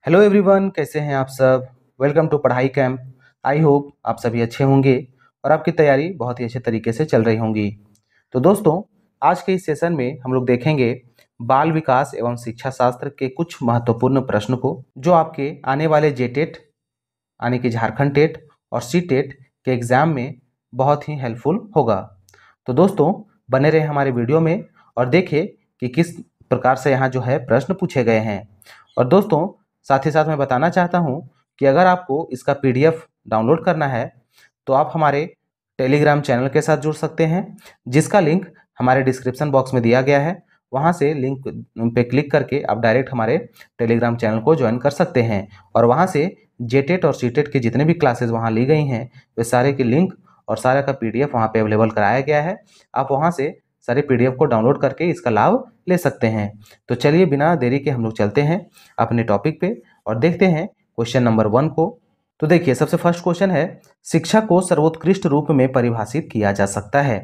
Hello everyone, कैसे हैं आप सब। वेलकम टू पढ़ाई कैंप। आई होप आप सभी अच्छे होंगे और आपकी तैयारी बहुत ही अच्छे तरीके से चल रही होंगी। तो दोस्तों, आज के इस सेशन में हम लोग देखेंगे बाल विकास एवं शिक्षा शास्त्र के कुछ महत्वपूर्ण प्रश्न को, जो आपके आने वाले जेटेट, आने की झारखंड टेट और सी टेट के एग्ज़ाम में बहुत ही हेल्पफुल होगा। तो दोस्तों, बने रहे हमारे वीडियो में और देखें कि किस प्रकार से यहाँ जो है प्रश्न पूछे गए हैं। और दोस्तों, साथ ही साथ मैं बताना चाहता हूँ कि अगर आपको इसका पीडीएफ डाउनलोड करना है तो आप हमारे टेलीग्राम चैनल के साथ जुड़ सकते हैं, जिसका लिंक हमारे डिस्क्रिप्शन बॉक्स में दिया गया है। वहाँ से लिंक पे क्लिक करके आप डायरेक्ट हमारे टेलीग्राम चैनल को ज्वाइन कर सकते हैं और वहाँ से जेटेट और सीटेट की जितने भी क्लासेस वहाँ ली गई हैं वे सारे के लिंक और सारा का पीडीएफ वहाँ पे अवेलेबल कराया गया है। आप वहाँ से सारे पीडीएफ को डाउनलोड करके इसका लाभ ले सकते हैं। तो चलिए बिना देरी के हम लोग चलते हैं अपने टॉपिक पे और देखते हैं क्वेश्चन नंबर 1 को। तो देखिए, सबसे फर्स्ट क्वेश्चन है, शिक्षा को सर्वोत्कृष्ट रूप में परिभाषित किया जा सकता है।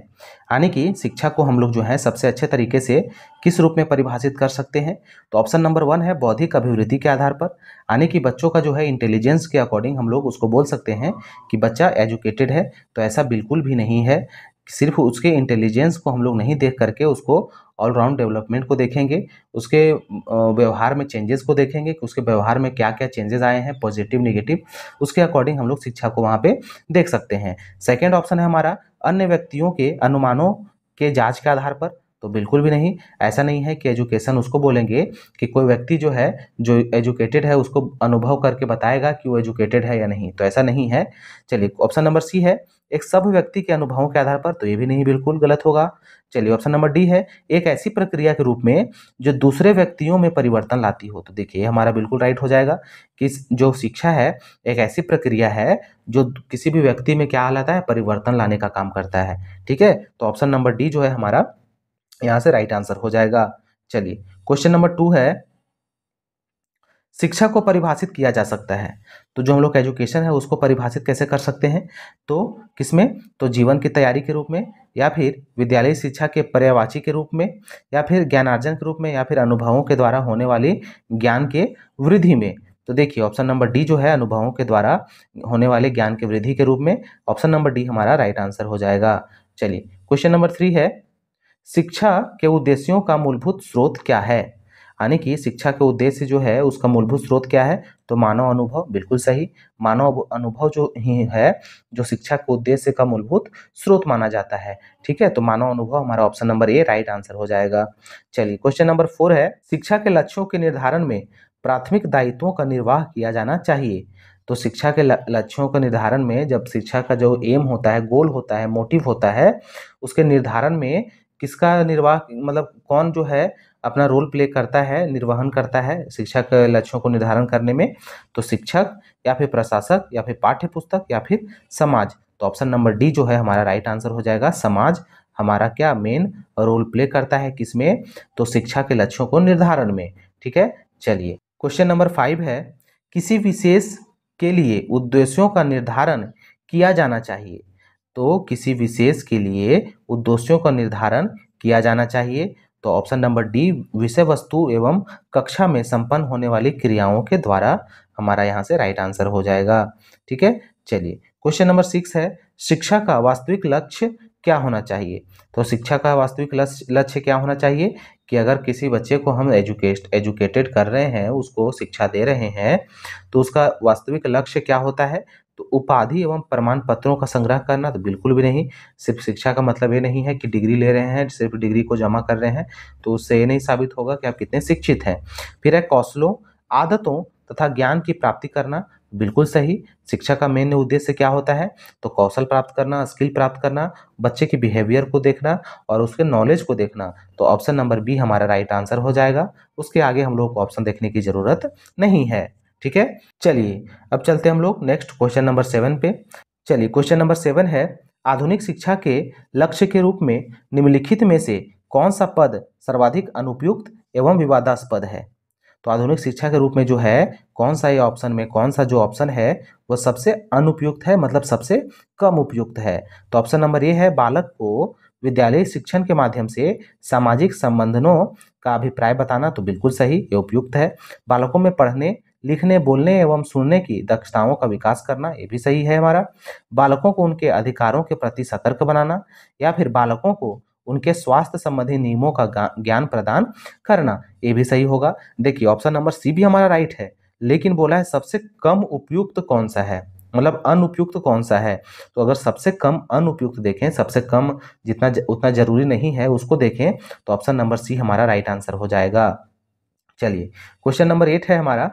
यानी कि शिक्षा को हम लोग जो है सबसे अच्छे तरीके से किस रूप में परिभाषित कर सकते हैं। तो ऑप्शन नंबर 1 है बौद्धिक अभिवृद्धि के आधार पर। यानी कि बच्चों का जो है इंटेलिजेंस के अकॉर्डिंग हम लोग उसको बोल सकते हैं कि बच्चा एजुकेटेड है। तो ऐसा बिल्कुल भी नहीं है। सिर्फ उसके इंटेलिजेंस को हम लोग नहीं देख करके उसको ऑलराउंड डेवलपमेंट को देखेंगे, उसके व्यवहार में चेंजेस को देखेंगे कि उसके व्यवहार में क्या क्या चेंजेस आए हैं, पॉजिटिव नेगेटिव, उसके अकॉर्डिंग हम लोग शिक्षा को वहाँ पे देख सकते हैं। सेकेंड ऑप्शन है हमारा अन्य व्यक्तियों के अनुमानों के जांच के आधार पर। तो बिल्कुल भी नहीं, ऐसा नहीं है कि एजुकेशन उसको बोलेंगे कि कोई व्यक्ति जो है जो एजुकेटेड है उसको अनुभव करके बताएगा कि वो एजुकेटेड है या नहीं। तो ऐसा नहीं है। चलिए, ऑप्शन नंबर सी है एक सब व्यक्ति के अनुभवों के आधार पर। तो ये भी नहीं, बिल्कुल गलत होगा। चलिए, ऑप्शन नंबर डी है एक ऐसी प्रक्रिया के रूप में जो दूसरे व्यक्तियों में परिवर्तन लाती हो। तो देखिए, हमारा बिल्कुल राइट हो जाएगा कि जो शिक्षा है एक ऐसी प्रक्रिया है जो किसी भी व्यक्ति में क्या लाता है, परिवर्तन लाने का काम करता है। ठीक है, तो ऑप्शन नंबर डी जो है हमारा यहाँ से राइट आंसर हो जाएगा। चलिए, क्वेश्चन नंबर 2 है, शिक्षा को परिभाषित किया जा सकता है। तो जो हम लोग का एजुकेशन है उसको परिभाषित कैसे कर सकते हैं, तो किसमें, तो जीवन की तैयारी के रूप में, या फिर विद्यालयी शिक्षा के पर्यायवाची के रूप में, या फिर ज्ञानार्जन के रूप में, या फिर अनुभवों के द्वारा होने वाली ज्ञान के वृद्धि में। तो देखिए, ऑप्शन नंबर डी जो है अनुभवों के द्वारा होने वाले ज्ञान के वृद्धि के रूप में। ऑप्शन नंबर डी हमारा राइट आंसर हो जाएगा। चलिए, क्वेश्चन नंबर 3 है, शिक्षा के उद्देश्यों का मूलभूत स्रोत क्या है। यानी कि शिक्षा के उद्देश्य जो है उसका मूलभूत स्रोत क्या है, तो मानव अनुभव। बिल्कुल सही, मानव अनुभव जो ही है जो शिक्षा के उद्देश्य का मूलभूत स्रोत माना जाता है। ठीक है, तो मानव अनुभव हमारा ऑप्शन नंबर ए राइट आंसर हो जाएगा। चलिए, क्वेश्चन नंबर 4 है, शिक्षा के लक्ष्यों के निर्धारण में प्राथमिक दायित्वों का निर्वाह किया जाना चाहिए। तो शिक्षा के लक्ष्यों के निर्धारण में जब शिक्षा का जो एम होता है, गोल होता है, मोटिव होता है, उसके निर्धारण में किसका निर्वाह, मतलब कौन जो है अपना रोल प्ले करता है, निर्वहन करता है शिक्षा के लक्ष्यों को निर्धारण करने में, तो शिक्षक या फिर प्रशासक या फिर पाठ्य पुस्तक या फिर समाज। तो ऑप्शन नंबर डी जो है हमारा राइट आंसर हो जाएगा। समाज हमारा क्या मेन रोल प्ले करता है किसमें, तो शिक्षा के लक्ष्यों को निर्धारण में। ठीक है, चलिए, क्वेश्चन नंबर 5 है, किसी विशेष के लिए उद्देश्यों का निर्धारण किया जाना चाहिए। तो किसी विशेष के लिए उद्देश्यों का निर्धारण किया जाना चाहिए। तो ऑप्शन नंबर डी विषय वस्तु एवं कक्षा में संपन्न होने वाली क्रियाओं के द्वारा हमारा यहाँ से राइट आंसर हो जाएगा। ठीक है, चलिए, क्वेश्चन नंबर 6 है, शिक्षा का वास्तविक लक्ष्य क्या होना चाहिए। तो शिक्षा का वास्तविक लक्ष्य क्या होना चाहिए कि अगर किसी बच्चे को हम एजुकेटेड कर रहे हैं, उसको शिक्षा दे रहे हैं, तो उसका वास्तविक लक्ष्य क्या होता है, तो उपाधि एवं प्रमाण पत्रों का संग्रह करना। तो बिल्कुल भी नहीं, सिर्फ शिक्षा का मतलब ये नहीं है कि डिग्री ले रहे हैं, सिर्फ डिग्री को जमा कर रहे हैं, तो उससे ये नहीं साबित होगा कि आप कितने शिक्षित हैं। फिर है कौशलों, आदतों तथा ज्ञान की प्राप्ति करना। बिल्कुल सही, शिक्षा का मेन उद्देश्य क्या होता है, तो कौशल प्राप्त करना, स्किल प्राप्त करना, बच्चे के बिहेवियर को देखना और उसके नॉलेज को देखना। तो ऑप्शन नंबर बी हमारा राइट आंसर हो जाएगा। उसके आगे हम लोग को ऑप्शन देखने की जरूरत नहीं है। ठीक है, चलिए, अब चलते हैं हम लोग नेक्स्ट क्वेश्चन नंबर 7 पे। चलिए, क्वेश्चन नंबर 7 है, आधुनिक शिक्षा के लक्ष्य के रूप में निम्नलिखित में से कौन सा पद सर्वाधिक अनुपयुक्त एवं विवादास्पद है। तो आधुनिक शिक्षा के रूप में जो है कौन सा ये ऑप्शन में कौन सा जो ऑप्शन है वो सबसे अनुपयुक्त है, मतलब सबसे कम उपयुक्त है। तो ऑप्शन नंबर ए है, बालक को विद्यालय शिक्षण के माध्यम से सामाजिक संबंधों का अभिप्राय बताना। तो बिल्कुल सही, ये उपयुक्त है। बालकों में पढ़ने लिखने बोलने एवं सुनने की दक्षताओं का विकास करना, ये भी सही है हमारा। बालकों को उनके अधिकारों के प्रति सतर्क बनाना, या फिर बालकों को उनके स्वास्थ्य संबंधी नियमों का ज्ञान प्रदान करना, ये भी सही होगा। देखिए ऑप्शन नंबर सी भी हमारा राइट है, लेकिन बोला है सबसे कम उपयुक्त कौन सा है, मतलब अनुपयुक्त कौन सा है। तो अगर सबसे कम अनुपयुक्त देखें, सबसे कम जितना उतना जरूरी नहीं है उसको देखें, तो ऑप्शन नंबर सी हमारा राइट आंसर हो जाएगा। चलिए क्वेश्चन नंबर 8 है हमारा,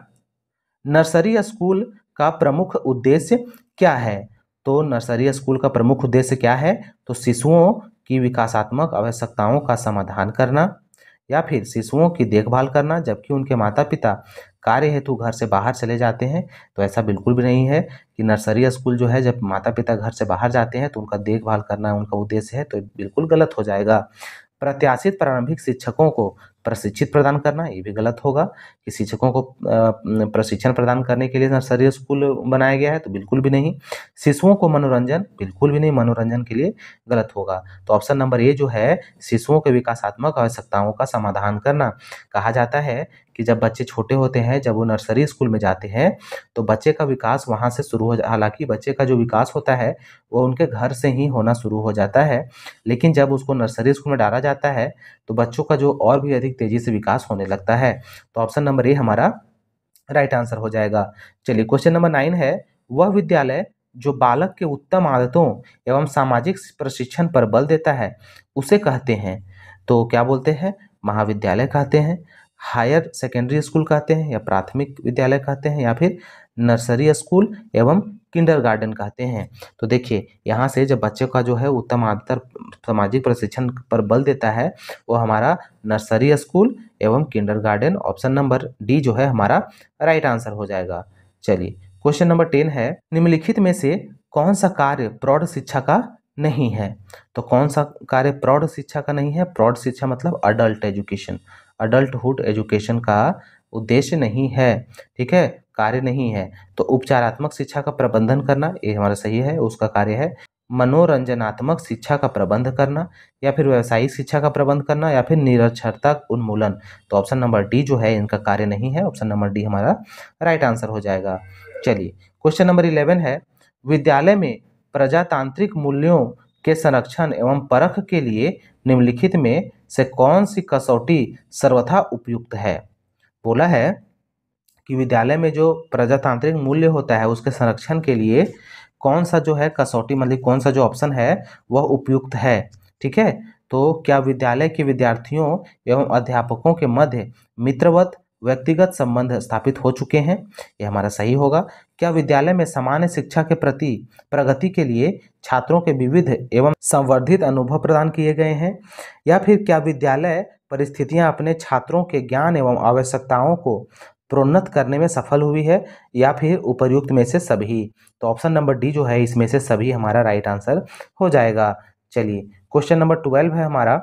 नर्सरी स्कूल का प्रमुख उद्देश्य क्या है। तो नर्सरी स्कूल का प्रमुख उद्देश्य क्या है, तो शिशुओं की विकासात्मक आवश्यकताओं का समाधान करना, या फिर शिशुओं की देखभाल करना जबकि उनके माता पिता कार्य हेतु घर से बाहर चले जाते हैं। तो ऐसा बिल्कुल भी नहीं है कि नर्सरी स्कूल जो है जब माता पिता घर से बाहर जाते हैं तो उनका देखभाल करना उनका उद्देश्य है, तो बिल्कुल गलत हो जाएगा। प्रत्याशित प्रारंभिक शिक्षकों को प्रशिक्षित प्रदान करना, ये भी गलत होगा कि शिक्षकों को प्रशिक्षण प्रदान करने के लिए नर्सरी स्कूल बनाया गया है, तो बिल्कुल भी नहीं। शिशुओं को मनोरंजन, बिल्कुल भी नहीं, मनोरंजन के लिए गलत होगा। तो ऑप्शन नंबर ए जो है, शिशुओं के विकासात्मक आवश्यकताओं का समाधान करना। कहा जाता है कि जब बच्चे छोटे होते हैं, जब वो नर्सरी स्कूल में जाते हैं, तो बच्चे का विकास वहाँ से शुरू हो, हालांकि बच्चे का जो विकास होता है वो उनके घर से ही होना शुरू हो जाता है, लेकिन जब उसको नर्सरी स्कूल में डाला जाता है तो बच्चों का जो और भी अधिक तेजी से विकास होने लगता है। तो ऑप्शन नंबर ए हमारा राइट आंसर हो जाएगा। चलिए क्वेश्चन नंबर 9 है, वह विद्यालय जो बालक के उत्तम आदतों एवं सामाजिक प्रशिक्षण पर बल देता है उसे कहते हैं। तो क्या बोलते हैं, महाविद्यालय कहते हैं, हायर सेकेंडरी स्कूल कहते हैं, या प्राथमिक विद्यालय कहते हैं, या फिर नर्सरी स्कूल एवं किंडरगार्टन कहते हैं। तो देखिए यहाँ से जब बच्चे का जो है उत्तम आदत सामाजिक प्रशिक्षण पर बल देता है वो हमारा नर्सरी स्कूल एवं किंडरगार्टन, ऑप्शन नंबर डी जो है हमारा राइट आंसर हो जाएगा। चलिए क्वेश्चन नंबर 10 है, निम्नलिखित में से कौन सा कार्य प्रौढ़ शिक्षा का नहीं है। तो कौन सा कार्य प्रौढ़ शिक्षा का नहीं है, प्रौढ़ शिक्षा मतलब अडल्ट एजुकेशन, अडल्टहुड एजुकेशन का उद्देश्य नहीं है, ठीक है, कार्य नहीं है। तो उपचारात्मक शिक्षा का प्रबंधन करना, ये हमारा सही है, उसका कार्य है। मनोरंजनात्मक शिक्षा का प्रबंध करना, या फिर व्यावसायिक शिक्षा का प्रबंध करना, या फिर निरक्षरता उन्मूलन। तो ऑप्शन नंबर डी जो है इनका कार्य नहीं है, ऑप्शन नंबर डी हमारा राइट आंसर हो जाएगा। चलिए क्वेश्चन नंबर 11 है, विद्यालय में प्रजातांत्रिक मूल्यों के संरक्षण एवं परख के लिए निम्नलिखित में से कौन सी कसौटी सर्वथा उपयुक्त है। बोला है कि विद्यालय में जो प्रजातांत्रिक मूल्य होता है उसके संरक्षण के लिए कौन सा जो है कसौटी, मतलब कौन सा जो ऑप्शन है वह उपयुक्त है, ठीक है। तो क्या विद्यालय के विद्यार्थियों एवं अध्यापकों के मध्य मित्रवत व्यक्तिगत संबंध स्थापित हो चुके हैं, यह हमारा सही होगा। क्या विद्यालय में सामान्य शिक्षा के प्रति प्रगति के लिए छात्रों के विविध एवं संवर्धित अनुभव प्रदान किए गए हैं, या फिर क्या विद्यालय परिस्थितियां अपने छात्रों के ज्ञान एवं आवश्यकताओं को प्रोन्नत करने में सफल हुई है, या फिर उपर्युक्त में से सभी। तो ऑप्शन नंबर डी जो है इसमें से सभी हमारा राइट आंसर हो जाएगा। चलिए क्वेश्चन नंबर 12 है हमारा,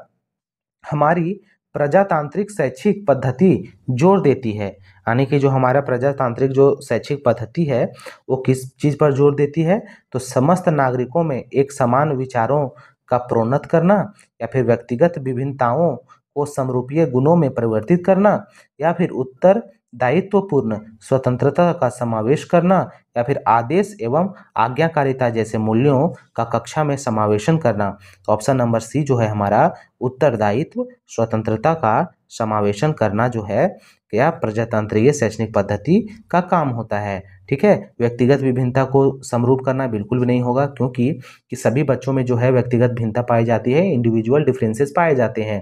हमारी प्रजातांत्रिक शैक्षिक पद्धति जोर देती है, यानी कि जो हमारा प्रजातांत्रिक जो शैक्षिक पद्धति है वो किस चीज़ पर जोर देती है, तो समस्त नागरिकों में एक समान विचारों का प्रोन्नत करना, या फिर व्यक्तिगत विभिन्नताओं को समरूपीय गुणों में परिवर्तित करना, या फिर उत्तर दायित्वपूर्ण स्वतंत्रता का समावेश करना, या फिर आदेश एवं आज्ञाकारिता जैसे मूल्यों का कक्षा में समावेशन करना। तो ऑप्शन नंबर सी जो है हमारा उत्तरदायित्व स्वतंत्रता का समावेशन करना जो है क्या प्रजातंत्रीय शैक्षणिक पद्धति का काम होता है, ठीक है। व्यक्तिगत विभिन्नता को समरूप करना बिल्कुल भी नहीं होगा, क्योंकि कि सभी बच्चों में जो है व्यक्तिगत भिन्नता पाई जाती है, इंडिविजुअल डिफरेंसेस पाए जाते हैं।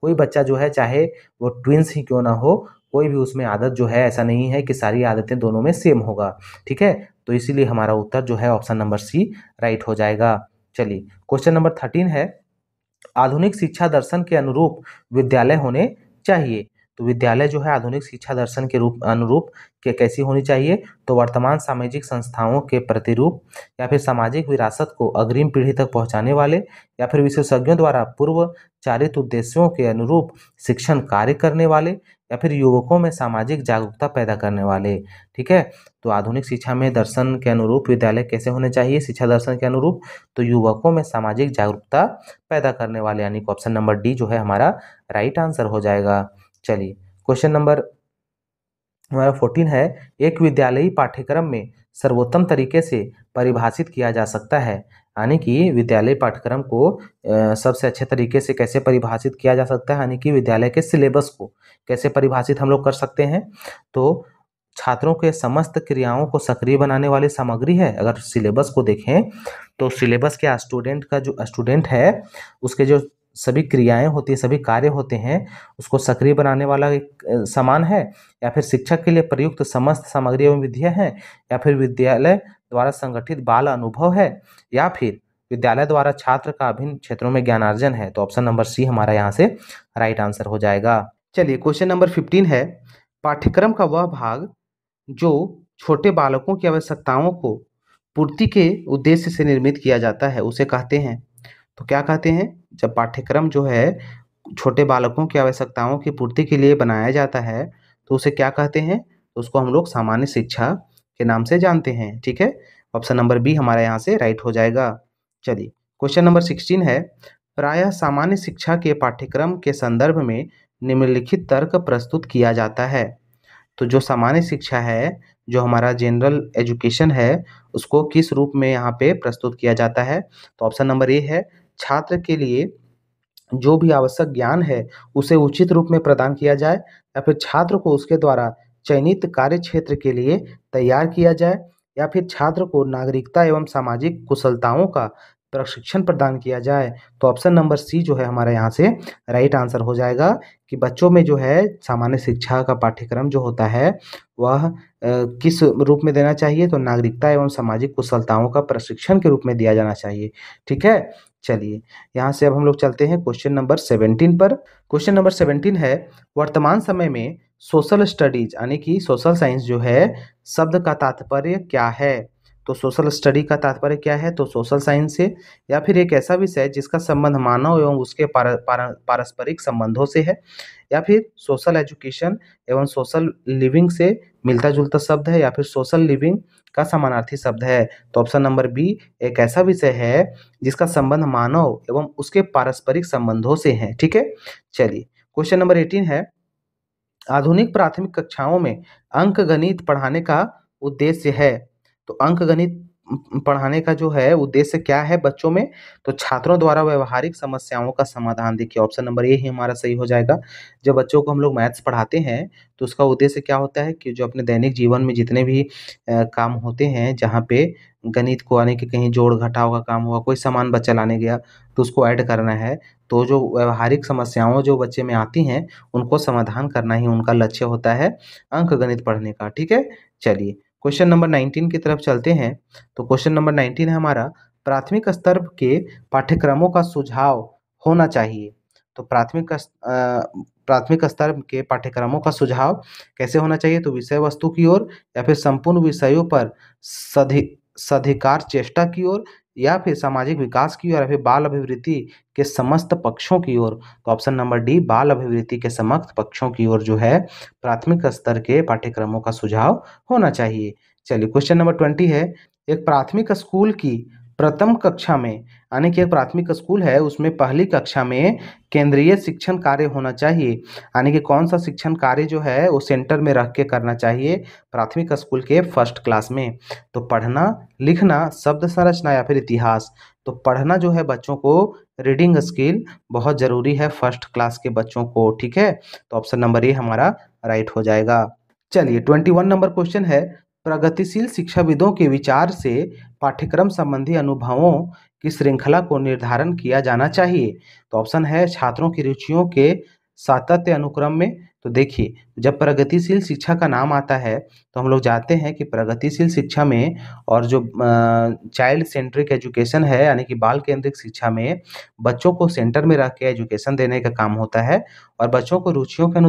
कोई बच्चा जो है चाहे वो ट्विंस ही क्यों ना हो, कोई भी उसमें आदत जो है ऐसा नहीं है कि सारी आदतें दोनों में सेम होगा, ठीक है। तो इसीलिए हमारा उत्तर जो है ऑप्शन नंबर सी राइट हो जाएगा। चलिए क्वेश्चन नंबर 13 है, आधुनिक शिक्षा दर्शन के अनुरूप विद्यालय होने चाहिए। तो विद्यालय जो है आधुनिक शिक्षा दर्शन के रूप अनुरूप के कैसी होनी चाहिए, तो वर्तमान सामाजिक संस्थाओं के प्रतिरूप, या फिर सामाजिक विरासत को अग्रिम पीढ़ी तक पहुंचाने वाले, या फिर विशेषज्ञों द्वारा पूर्व चारित उद्देश्यों के अनुरूप शिक्षण कार्य करने वाले, या फिर युवकों में सामाजिक जागरूकता पैदा करने वाले, ठीक है। तो आधुनिक शिक्षा में दर्शन के अनुरूप विद्यालय कैसे होने चाहिए, शिक्षा दर्शन के अनुरूप, तो युवकों में सामाजिक जागरूकता पैदा करने वाले, यानी कि ऑप्शन नंबर डी जो है हमारा राइट आंसर हो जाएगा। चलिए क्वेश्चन नंबर हमारा 14 है, एक विद्यालयी पाठ्यक्रम में सर्वोत्तम तरीके से परिभाषित किया जा सकता है। यानी कि विद्यालय पाठ्यक्रम को सबसे अच्छे तरीके से कैसे परिभाषित किया जा सकता है, यानी कि विद्यालय के सिलेबस को कैसे परिभाषित हम लोग कर सकते हैं। तो छात्रों के समस्त क्रियाओं को सक्रिय बनाने वाली सामग्री है। अगर सिलेबस को देखें तो सिलेबस के स्टूडेंट का जो स्टूडेंट है उसके जो सभी क्रियाएं होती है, सभी कार्य होते हैं, उसको सक्रिय बनाने वाला एक सामान है, या फिर शिक्षक के लिए प्रयुक्त समस्त सामग्री एवं विधियां हैं, या फिर विद्यालय द्वारा संगठित बाल अनुभव है, या फिर विद्यालय द्वारा छात्र का अभिन्न क्षेत्रों में ज्ञानार्जन है। तो ऑप्शन नंबर सी हमारा यहाँ से राइट आंसर हो जाएगा। चलिए क्वेश्चन नंबर 15 है, पाठ्यक्रम का वह भाग जो छोटे बालकों की आवश्यकताओं को पूर्ति के उद्देश्य से निर्मित किया जाता है उसे कहते हैं। तो क्या कहते हैं, जब पाठ्यक्रम जो है छोटे बालकों की आवश्यकताओं की पूर्ति के लिए बनाया जाता है तो उसे क्या कहते हैं, तो उसको हम लोग सामान्य शिक्षा के नाम से जानते हैं। ठीक है, ऑप्शन नंबर बी हमारा यहाँ से राइट हो जाएगा। चलिए क्वेश्चन नंबर 16 है, प्रायः सामान्य शिक्षा के पाठ्यक्रम के संदर्भ में निम्नलिखित तर्क प्रस्तुत किया जाता है। तो जो सामान्य शिक्षा है, जो हमारा जनरल एजुकेशन है, उसको किस रूप में यहाँ पे प्रस्तुत किया जाता है। तो ऑप्शन नंबर ए है, छात्र के लिए जो भी आवश्यक ज्ञान है उसे उचित रूप में प्रदान किया जाए, या फिर छात्र को उसके द्वारा चयनित कार्य क्षेत्र के लिए तैयार किया जाए, या फिर छात्र को नागरिकता एवं सामाजिक कुशलताओं का प्रशिक्षण प्रदान किया जाए। तो ऑप्शन नंबर सी जो है हमारा यहाँ से राइट आंसर हो जाएगा कि बच्चों में जो है सामान्य शिक्षा का पाठ्यक्रम जो होता है वह किस रूप में देना चाहिए, तो नागरिकता एवं सामाजिक कुशलताओं का प्रशिक्षण के रूप में दिया जाना चाहिए। ठीक है, चलिए यहाँ से अब हम लोग चलते हैं क्वेश्चन नंबर 17 पर। क्वेश्चन नंबर 17 है, वर्तमान समय में सोशल स्टडीज यानी कि सोशल साइंस जो है शब्द का तात्पर्य क्या है। तो सोशल स्टडी का तात्पर्य क्या है, तो सोशल साइंस से, या फिर एक ऐसा विषय जिसका संबंध मानव एवं उसके पारस्परिक संबंधों से है, या फिर सोशल एजुकेशन एवं सोशल लिविंग से मिलता जुलता शब्द है, या फिर सोशल लिविंग का समानार्थी शब्द है। तो ऑप्शन नंबर बी एक ऐसा विषय है जिसका संबंध मानव एवं उसके पारस्परिक संबंधों से है। ठीक है, चलिए क्वेश्चन नंबर 18 है, आधुनिक प्राथमिक कक्षाओं में अंक गणित पढ़ाने का उद्देश्य है। तो अंक गणित पढ़ाने का जो है उद्देश्य क्या है बच्चों में, तो छात्रों द्वारा व्यवहारिक समस्याओं का समाधान। देखिए ऑप्शन नंबर ए ही हमारा सही हो जाएगा। जब बच्चों को हम लोग मैथ्स पढ़ाते हैं तो उसका उद्देश्य क्या होता है कि जो अपने दैनिक जीवन में जितने भी काम होते हैं जहाँ पे गणित को आने के कहीं जोड़ घटाव का काम हुआ, कोई सामान बच्चा लाने गया तो उसको ऐड करना है, तो जो व्यवहारिक समस्याओं जो बच्चे में आती हैं उनको समाधान करना ही उनका लक्ष्य होता है अंक गणित पढ़ने का। ठीक है, चलिए क्वेश्चन नंबर 19 की तरफ चलते हैं। तो क्वेश्चन नंबर 19 है हमारा, प्राथमिक स्तर के पाठ्यक्रमों का सुझाव होना चाहिए। तो प्राथमिक स्तर के पाठ्यक्रमों का सुझाव कैसे होना चाहिए, तो विषय वस्तु की ओर, या फिर संपूर्ण विषयों पर सधिकार चेष्टा की ओर, या फिर सामाजिक विकास की ओर, या फिर बाल अभिवृत्ति के समस्त पक्षों की ओर। तो ऑप्शन नंबर डी बाल अभिवृत्ति के समस्त पक्षों की ओर जो है प्राथमिक स्तर के पाठ्यक्रमों का सुझाव होना चाहिए। चलिए क्वेश्चन नंबर 20 है, एक प्राथमिक स्कूल की प्रथम कक्षा में, यानी कि एक प्राथमिक स्कूल है उसमें पहली कक्षा में केंद्रीय शिक्षण कार्य होना चाहिए, यानी कि कौन सा शिक्षण कार्य जो है वो सेंटर में रख के करना चाहिए प्राथमिक स्कूल के फर्स्ट क्लास में। तो पढ़ना, लिखना, शब्द संरचना या फिर इतिहास। तो पढ़ना जो है बच्चों को रीडिंग स्किल बहुत ज़रूरी है फर्स्ट क्लास के बच्चों को। ठीक है, तो ऑप्शन नंबर ए हमारा राइट हो जाएगा। चलिए 21 नंबर क्वेश्चन है, प्रगतिशील शिक्षाविदों के विचार से पाठ्यक्रम संबंधी अनुभवों की श्रृंखला को निर्धारण किया जाना चाहिए। तो ऑप्शन है छात्रों की रुचियों के सातत्य अनुक्रम में। तो देखिए जब प्रगतिशील शिक्षा का नाम आता है तो हम लोग जानते हैं कि प्रगतिशील शिक्षा में और जो चाइल्ड सेंट्रिक एजुकेशन है यानी कि बाल केंद्रित शिक्षा में बच्चों को सेंटर में रख के एजुकेशन देने का काम होता है, और बच्चों को रुचियों के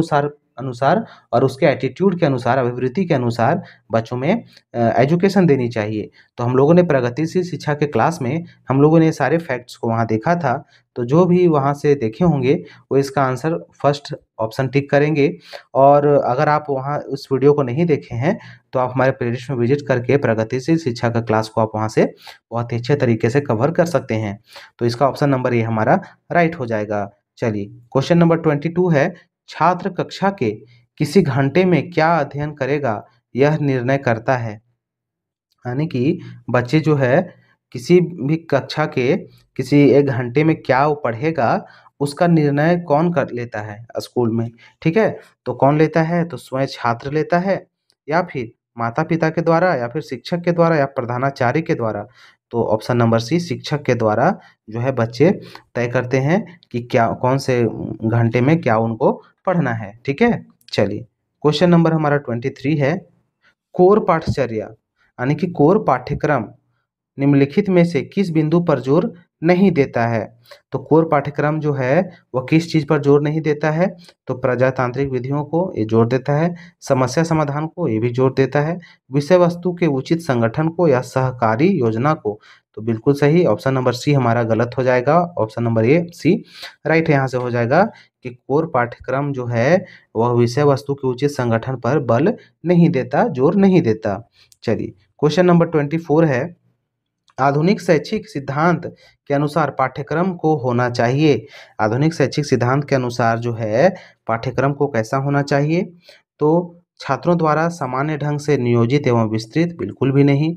अनुसार और उसके एटीट्यूड के अनुसार, अभिवृत्ति के अनुसार बच्चों में एजुकेशन देनी चाहिए। तो हम लोगों ने प्रगतिशील शिक्षा के क्लास में हम लोगों ने सारे फैक्ट्स को वहाँ देखा था, तो जो भी वहाँ से देखे होंगे वो इसका आंसर फर्स्ट ऑप्शन टिक करेंगे। और अगर आप वहाँ उस वीडियो को नहीं देखे हैं तो आप हमारे प्लेलिस्ट में विजिट करके प्रगतिशील शिक्षा का क्लास को आप वहाँ से बहुत ही अच्छे तरीके से कवर कर सकते हैं। तो इसका ऑप्शन नंबर ये हमारा राइट हो जाएगा। चलिए क्वेश्चन नंबर 22 है, छात्र कक्षा के किसी घंटे में क्या अध्ययन करेगा यह निर्णय करता है। यानी कि बच्चे जो है किसी भी कक्षा के किसी एक घंटे में क्या वो पढ़ेगा उसका निर्णय कौन कर लेता है स्कूल में, ठीक है। तो कौन लेता है, तो स्वयं छात्र लेता है या फिर माता पिता के द्वारा या फिर शिक्षक के द्वारा या प्रधानाचार्य के द्वारा। तो ऑप्शन नंबर सी शिक्षक के द्वारा जो है बच्चे तय करते हैं कि क्या कौन से घंटे में क्या उनको पढ़ना है, ठीक है। चलिए क्वेश्चन नंबर हमारा 23 है, कोर पाठचर्या यानी कि कोर पाठ्यक्रम निम्नलिखित में से किस बिंदु पर जोर नहीं देता है। तो कोर पाठ्यक्रम जो है वह किस चीज़ पर जोर नहीं देता है, तो प्रजातांत्रिक विधियों को ये जोर देता है, समस्या समाधान को ये भी जोर देता है, विषय वस्तु के उचित संगठन को या सहकारी योजना को। तो बिल्कुल सही ऑप्शन नंबर सी हमारा गलत हो जाएगा, option number A C right यहाँ से हो जाएगा कि कोर पाठ्यक्रम जो है वह विषय वस्तु के उचित संगठन पर बल नहीं देता, जोर नहीं देता। चलिए क्वेश्चन नंबर 24 है, आधुनिक शैक्षिक सिद्धांत के अनुसार पाठ्यक्रम को होना चाहिए। आधुनिक शैक्षिक सिद्धांत के अनुसार जो है पाठ्यक्रम को कैसा होना चाहिए, तो छात्रों द्वारा सामान्य ढंग से नियोजित एवं विस्तृत, बिल्कुल भी नहीं।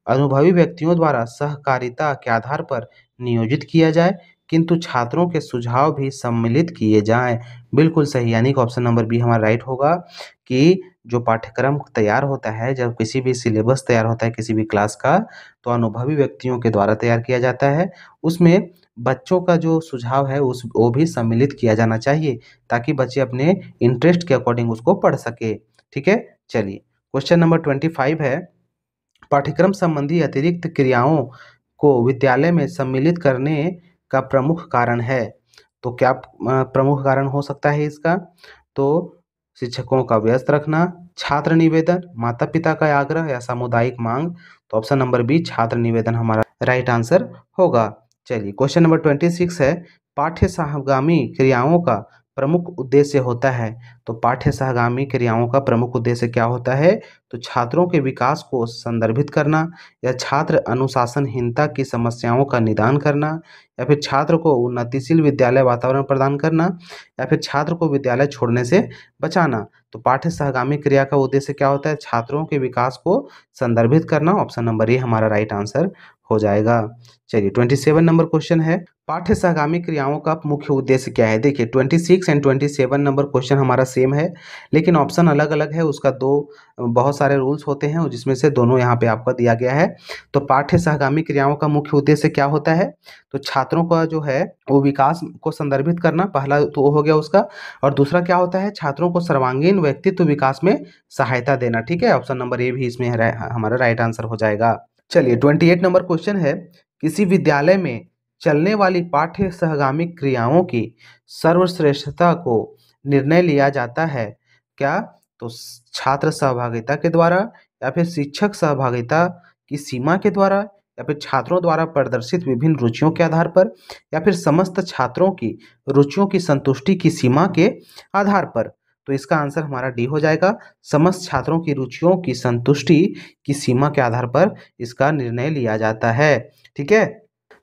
अनुभवी व्यक्तियों द्वारा सहकारिता के आधार पर नियोजित किया जाए, किंतु छात्रों के सुझाव भी सम्मिलित किए जाएं, बिल्कुल सही। यानी कि ऑप्शन नंबर बी हमारा राइट होगा कि जो पाठ्यक्रम तैयार होता है, जब किसी भी सिलेबस तैयार होता है किसी भी क्लास का, तो अनुभवी व्यक्तियों के द्वारा तैयार किया जाता है। उसमें बच्चों का जो सुझाव है उस वो भी सम्मिलित किया जाना चाहिए ताकि बच्चे अपने इंटरेस्ट के अकॉर्डिंग उसको पढ़ सके, ठीक है। चलिए क्वेश्चन नंबर 25 है, पाठ्यक्रम संबंधी अतिरिक्त क्रियाओं को विद्यालय में सम्मिलित करने का प्रमुख कारण है। तो क्या प्रमुख कारण हो सकता है इसका, तो शिक्षकों का व्यस्त रखना, छात्र निवेदन, माता पिता का आग्रह या सामुदायिक मांग। तो ऑप्शन नंबर बी छात्र निवेदन हमारा राइट आंसर होगा। चलिए क्वेश्चन नंबर 26 है, पाठ्य सहगामी क्रियाओं का प्रमुख उद्देश्य होता है। तो पाठ्य सहगामी क्रियाओं का प्रमुख उद्देश्य क्या होता है, तो छात्रों के विकास को संदर्भित करना या छात्र अनुशासनहीनता की समस्याओं का निदान करना या फिर छात्र को उन्नतिशील विद्यालय वातावरण प्रदान करना या फिर छात्र को विद्यालय छोड़ने से बचाना। तो पाठ्य सहगामी क्रिया का उद्देश्य क्या होता है, छात्रों के विकास को संदर्भित करना, ऑप्शन नंबर ए हमारा राइट आंसर हो जाएगा। चलिए 27 नंबर क्वेश्चन है, पाठ्य सहगामी क्रियाओं का मुख्य उद्देश्य क्या है। देखिए 26 एंड 27 नंबर क्वेश्चन हमारा सेम है लेकिन ऑप्शन अलग अलग है, उसका दो बहुत सारे रूल्स होते हैं जिसमें से दोनों यहाँ पे आपको दिया गया है। तो पाठ्य सहगामी क्रियाओं का मुख्य उद्देश्य क्या होता है, तो छात्रों का जो है वो विकास को संदर्भित करना, पहला तो हो गया उसका, और दूसरा क्या होता है, छात्रों को सर्वांगीण व्यक्तित्व विकास में सहायता देना, ठीक है। ऑप्शन नंबर ए भी इसमें हमारा राइट आंसर हो जाएगा। चलिए 28 नंबर क्वेश्चन है, किसी विद्यालय में चलने वाली पाठ्य सहगामी क्रियाओं की सर्वश्रेष्ठता को निर्णय लिया जाता है क्या, तो छात्र सहभागिता के द्वारा या फिर शिक्षक सहभागिता की सीमा के द्वारा या फिर छात्रों द्वारा प्रदर्शित विभिन्न रुचियों के आधार पर या फिर समस्त छात्रों की रुचियों की संतुष्टि की सीमा के आधार पर। तो इसका आंसर हमारा डी हो जाएगा, समस्त छात्रों की रुचियों की संतुष्टि की सीमा के आधार पर इसका निर्णय लिया जाता है, ठीक है।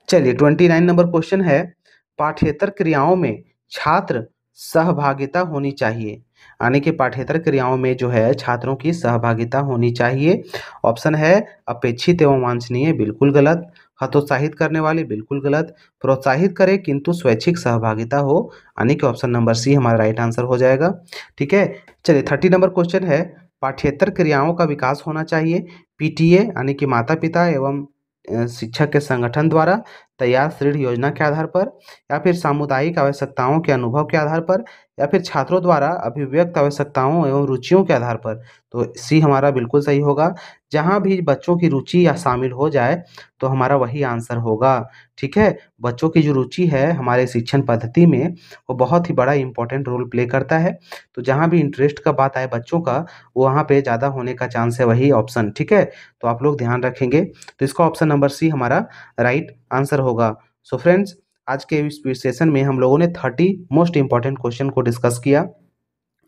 चलिए 29 नंबर क्वेश्चन है, पाठ्येतर क्रियाओं में छात्र सहभागिता होनी चाहिए, यानी कि पाठ्येतर क्रियाओं में जो है छात्रों की सहभागिता होनी चाहिए। ऑप्शन है अपेक्षित एवं वांछनीय, बिल्कुल गलत, हतोत्साहित करने वाली, बिल्कुल गलत, प्रोत्साहित करे किंतु स्वैच्छिक सहभागिता हो, यानी कि ऑप्शन नंबर सी हमारा राइट आंसर हो जाएगा, ठीक है। चलिए 30 नंबर क्वेश्चन है, पाठ्येतर क्रियाओं का विकास होना चाहिए पीटीए यानी कि माता पिता एवं शिक्षक के संगठन द्वारा तैयार दृढ़ योजना के आधार पर या फिर सामुदायिक आवश्यकताओं के अनुभव के आधार पर या फिर छात्रों द्वारा अभिव्यक्त आवश्यकताओं एवं रुचियों के आधार पर। तो सी हमारा बिल्कुल सही होगा, जहाँ भी बच्चों की रुचि या शामिल हो जाए तो हमारा वही आंसर होगा, ठीक है। बच्चों की जो रुचि है हमारे शिक्षण पद्धति में वो बहुत ही बड़ा इंपॉर्टेंट रोल प्ले करता है, तो जहाँ भी इंटरेस्ट का बात आए बच्चों का वहाँ पे ज़्यादा होने का चांस है वही ऑप्शन, ठीक है। तो आप लोग ध्यान रखेंगे, तो इसका ऑप्शन नंबर सी हमारा राइट आंसर होगा। सो फ्रेंड्स आज के इस सेशन में हम लोगों ने 30 मोस्ट इंपॉर्टेंट क्वेश्चन को डिस्कस किया।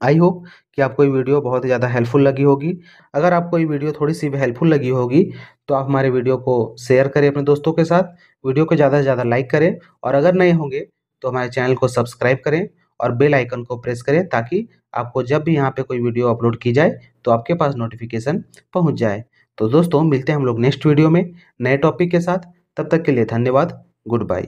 आई होप कि आपको ये वीडियो बहुत ज़्यादा हेल्पफुल लगी होगी। अगर आपको ये वीडियो थोड़ी सी भी हेल्पफुल लगी होगी तो आप हमारे वीडियो को शेयर करें अपने दोस्तों के साथ, वीडियो को ज़्यादा से ज़्यादा लाइक करें और अगर नए होंगे तो हमारे चैनल को सब्सक्राइब करें और बेल आइकन को प्रेस करें ताकि आपको जब भी यहाँ पे कोई वीडियो अपलोड की जाए तो आपके पास नोटिफिकेशन पहुँच जाए। तो दोस्तों मिलते हैं हम लोग नेक्स्ट वीडियो में नए टॉपिक के साथ। तब तक के लिए धन्यवाद। Good bye.